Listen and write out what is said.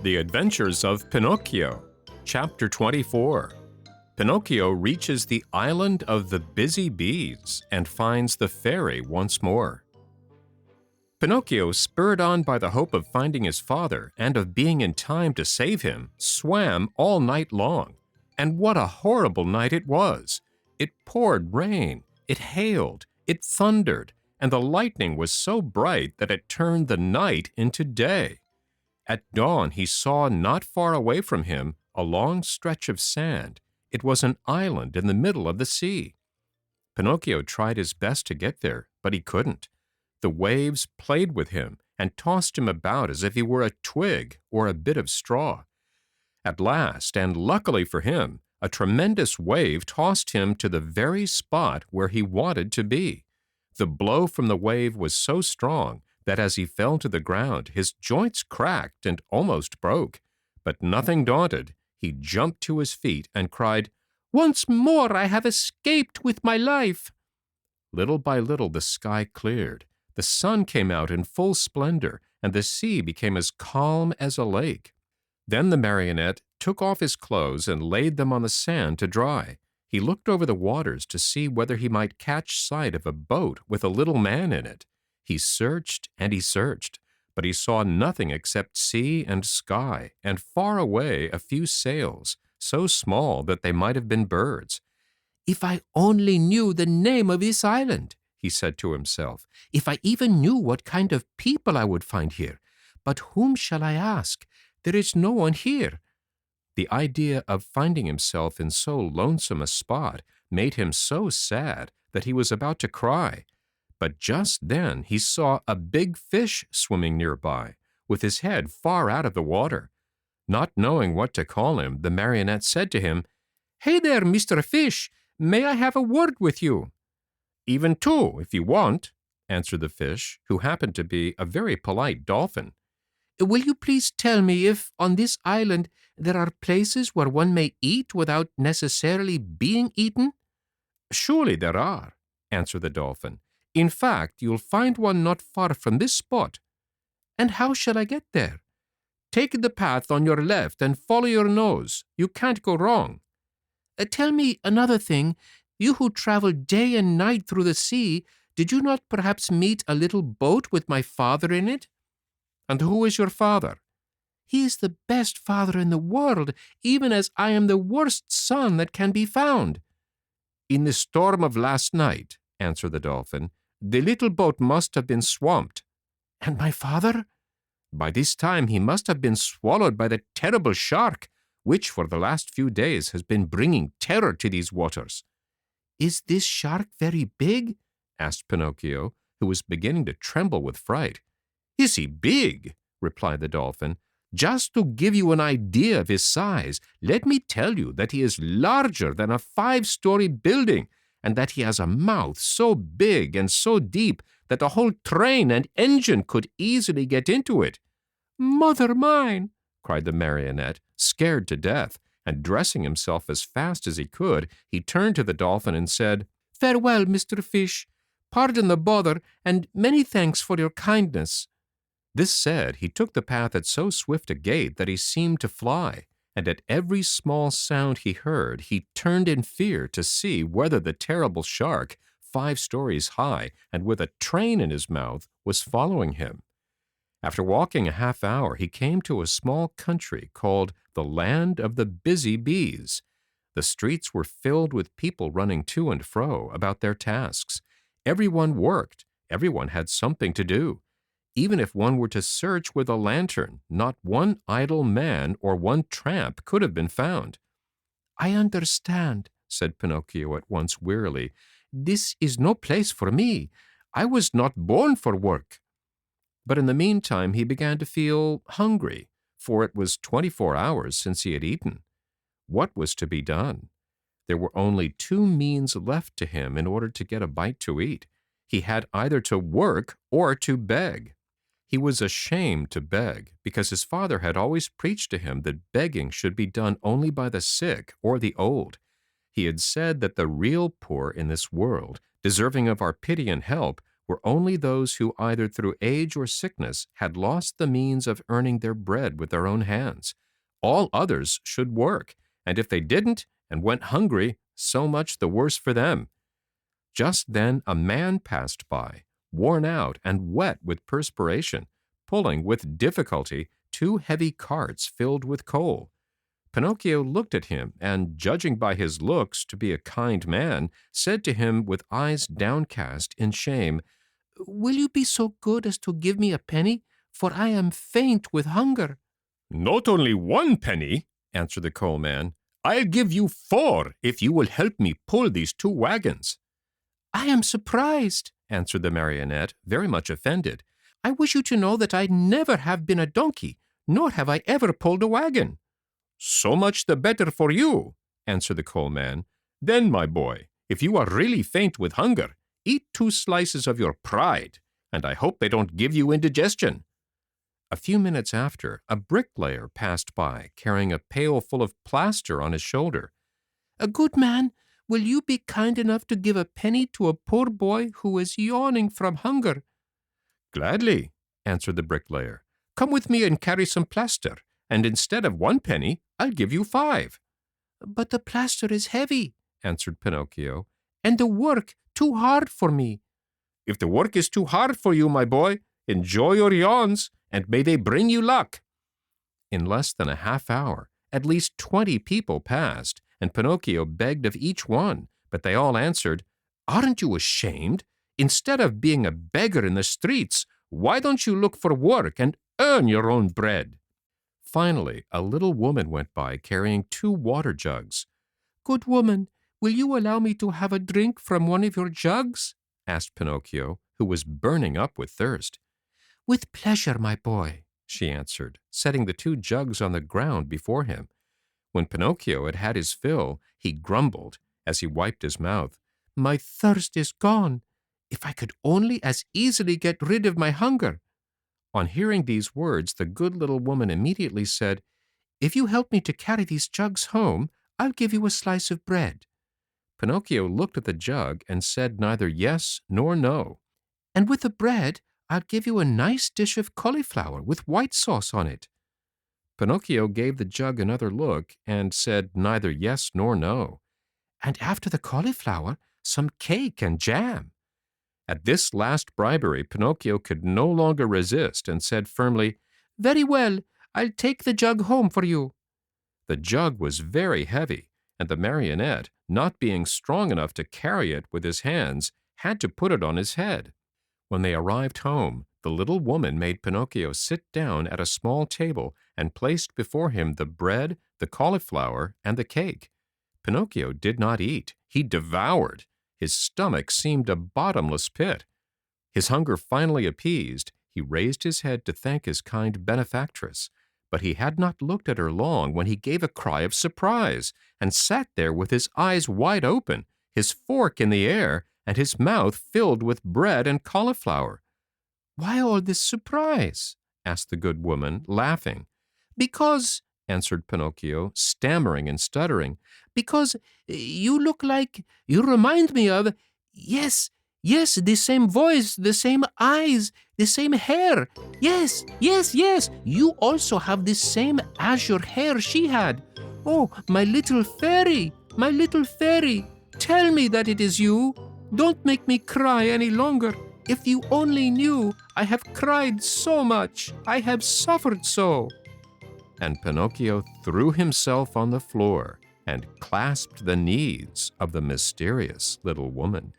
The Adventures of Pinocchio, Chapter 24. Pinocchio reaches the island of the busy bees and finds the fairy once more. Pinocchio, spurred on by the hope of finding his father and of being in time to save him, swam all night long. And what a horrible night it was! It poured rain, it hailed, it thundered, and the lightning was so bright that it turned the night into day. At dawn he saw not far away from him a long stretch of sand. It was an island in the middle of the sea. Pinocchio tried his best to get there, but he couldn't. The waves played with him and tossed him about as if he were a twig or a bit of straw. At last, and luckily for him, a tremendous wave tossed him to the very spot where he wanted to be. The blow from the wave was so strong that as he fell to the ground, his joints cracked and almost broke. But nothing daunted, he jumped to his feet and cried, "Once more I have escaped with my life!" Little by little the sky cleared. The sun came out in full splendor, and the sea became as calm as a lake. Then the marionette took off his clothes and laid them on the sand to dry. He looked over the waters to see whether he might catch sight of a boat with a little man in it. He searched and he searched, but he saw nothing except sea and sky, and far away a few sails, so small that they might have been birds. "If I only knew the name of this island," he said to himself. "If I even knew what kind of people I would find here. But whom shall I ask? There is no one here." The idea of finding himself in so lonesome a spot made him so sad that he was about to cry. But just then he saw a big fish swimming nearby, with his head far out of the water. Not knowing what to call him, the marionette said to him, "Hey there, Mr. Fish, may I have a word with you?" "Even two, if you want," answered the fish, who happened to be a very polite dolphin. "Will you please tell me if, on this island, there are places where one may eat without necessarily being eaten?" "Surely there are," answered the dolphin. "In fact, you'll find one not far from this spot." "And how shall I get there?" "Take the path on your left and follow your nose. You can't go wrong." "Tell me another thing. You who travel day and night through the sea, did you not perhaps meet a little boat with my father in it?" "And who is your father?" "He is the best father in the world, even as I am the worst son that can be found." "In the storm of last night," answered the dolphin, "the little boat must have been swamped." "And my father?" "By this time he must have been swallowed by the terrible shark, which for the last few days has been bringing terror to these waters." "Is this shark very big?" asked Pinocchio, who was beginning to tremble with fright. "Is he big?" replied the dolphin. "Just to give you an idea of his size, let me tell you that he is larger than a 5-story building, and that he has a mouth so big and so deep that a whole train and engine could easily get into it." "Mother mine!" cried the marionette, scared to death, and dressing himself as fast as he could, he turned to the dolphin and said, "Farewell, Mr. Fish. Pardon the bother, and many thanks for your kindness." This said, he took the path at so swift a gait that he seemed to fly, and at every small sound he heard, he turned in fear to see whether the terrible shark, 5 stories high and with a train in his mouth, was following him. After walking a half hour, he came to a small country called the Land of the Busy Bees. The streets were filled with people running to and fro about their tasks. Everyone worked. Everyone had something to do. Even if one were to search with a lantern, not one idle man or one tramp could have been found. "I understand," said Pinocchio at once wearily. "This is no place for me. I was not born for work." But in the meantime he began to feel hungry, for it was 24 hours since he had eaten. What was to be done? There were only 2 means left to him in order to get a bite to eat. He had either to work or to beg. He was ashamed to beg, because his father had always preached to him that begging should be done only by the sick or the old. He had said that the real poor in this world, deserving of our pity and help, were only those who either through age or sickness had lost the means of earning their bread with their own hands. All others should work, and if they didn't and went hungry, so much the worse for them. Just then a man passed by, worn out and wet with perspiration, pulling with difficulty 2 heavy carts filled with coal. Pinocchio looked at him and, judging by his looks to be a kind man, said to him with eyes downcast in shame, "Will you be so good as to give me a penny, for I am faint with hunger?" "Not only 1 penny," answered the coalman. "I'll give you 4 if you will help me pull these 2 wagons." "I am surprised," answered the marionette, very much offended. "I wish you to know that I never have been a donkey, nor have I ever pulled a wagon." "So much the better for you," answered the coalman. "Then, my boy, if you are really faint with hunger, eat 2 slices of your pride, and I hope they don't give you indigestion." A few minutes after, a bricklayer passed by, carrying a pail full of plaster on his shoulder. "A good man, will you be kind enough to give a penny to a poor boy who is yawning from hunger?" "Gladly," answered the bricklayer. "Come with me and carry some plaster, and instead of 1 penny, I'll give you 5. "But the plaster is heavy," answered Pinocchio, "and the work too hard for me." "If the work is too hard for you, my boy, enjoy your yawns, and may they bring you luck." In less than a half hour, at least 20 people passed, and Pinocchio begged of each one, but they all answered, "Aren't you ashamed? Instead of being a beggar in the streets, why don't you look for work and earn your own bread?" Finally, a little woman went by carrying 2 water jugs. "Good woman, will you allow me to have a drink from one of your jugs?" asked Pinocchio, who was burning up with thirst. "With pleasure, my boy," she answered, setting the 2 jugs on the ground before him. When Pinocchio had had his fill, he grumbled, as he wiped his mouth, "My thirst is gone. If I could only as easily get rid of my hunger." On hearing these words, the good little woman immediately said, "If you help me to carry these jugs home, I'll give you a slice of bread." Pinocchio looked at the jug and said neither yes nor no. "And with the bread, I'll give you a nice dish of cauliflower with white sauce on it." Pinocchio gave the jug another look and said neither yes nor no. "And after the cauliflower, some cake and jam." At this last bribery, Pinocchio could no longer resist and said firmly, "Very well, I'll take the jug home for you." The jug was very heavy, and the marionette, not being strong enough to carry it with his hands, had to put it on his head. When they arrived home, the little woman made Pinocchio sit down at a small table and placed before him the bread, the cauliflower, and the cake. Pinocchio did not eat. He devoured. His stomach seemed a bottomless pit. His hunger finally appeased, he raised his head to thank his kind benefactress, but he had not looked at her long when he gave a cry of surprise and sat there with his eyes wide open, his fork in the air, and his mouth filled with bread and cauliflower. "Why all this surprise?" asked the good woman, laughing. "Because," answered Pinocchio, stammering and stuttering, "because you remind me of, yes, the same voice, the same eyes, the same hair. Yes, you also have the same azure hair she had. Oh, my little fairy, tell me that it is you. Don't make me cry any longer. If you only knew, I have cried so much, I have suffered so." And Pinocchio threw himself on the floor and clasped the knees of the mysterious little woman.